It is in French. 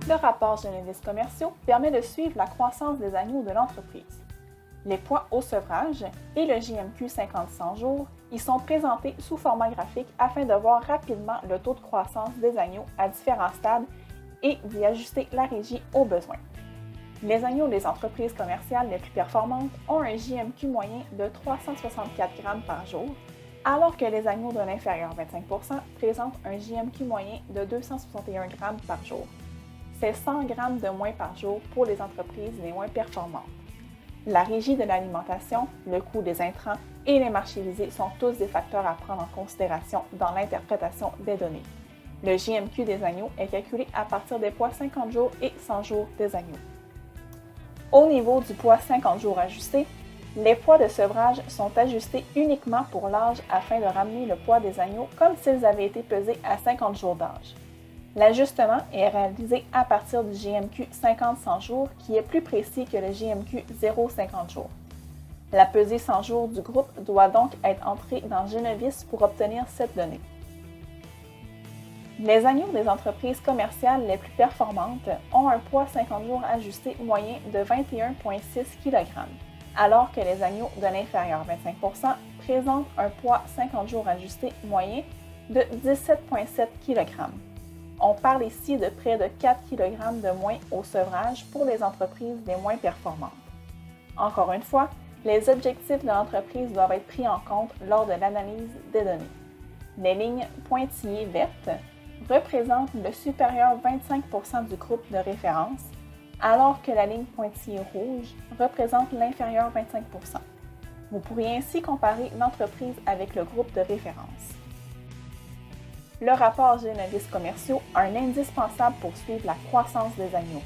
Le rapport généraliste commerciaux permet de suivre la croissance des agneaux de l'entreprise. Les poids au sevrage et le JMQ 50-100 jours y sont présentés sous format graphique afin de voir rapidement le taux de croissance des agneaux à différents stades et d'y ajuster la régie aux besoins. Les agneaux des entreprises commerciales les plus performantes ont un JMQ moyen de 364 g par jour, alors que les agneaux de l'inférieur 25 % présentent un JMQ moyen de 261 g par jour. C'est 100 g de moins par jour pour les entreprises les moins performantes. La régie de l'alimentation, le coût des intrants et les marchés visés sont tous des facteurs à prendre en considération dans l'interprétation des données. Le JMQ des agneaux est calculé à partir des poids 50 jours et 100 jours des agneaux. Au niveau du poids 50 jours ajusté, les poids de sevrage sont ajustés uniquement pour l'âge afin de ramener le poids des agneaux comme s'ils avaient été pesés à 50 jours d'âge. L'ajustement est réalisé à partir du JMQ 50-100 jours qui est plus précis que le JMQ 0-50 jours. La pesée 100 jours du groupe doit donc être entrée dans Genovis pour obtenir cette donnée. Les agneaux des entreprises commerciales les plus performantes ont un poids 50 jours ajusté moyen de 21,6 kg, alors que les agneaux de l'inférieur 25 % présentent un poids 50 jours ajusté moyen de 17,7 kg. On parle ici de près de 4 kg de moins au sevrage pour les entreprises les moins performantes. Encore une fois, les objectifs de l'entreprise doivent être pris en compte lors de l'analyse des données. Les lignes pointillées vertes représentent le supérieur 25 % du groupe de référence, alors que la ligne pointillée rouge représente l'inférieur 25 %. Vous pourriez ainsi comparer l'entreprise avec le groupe de référence. Le rapport généraliste commerciaux est un indispensable pour suivre la croissance des agneaux.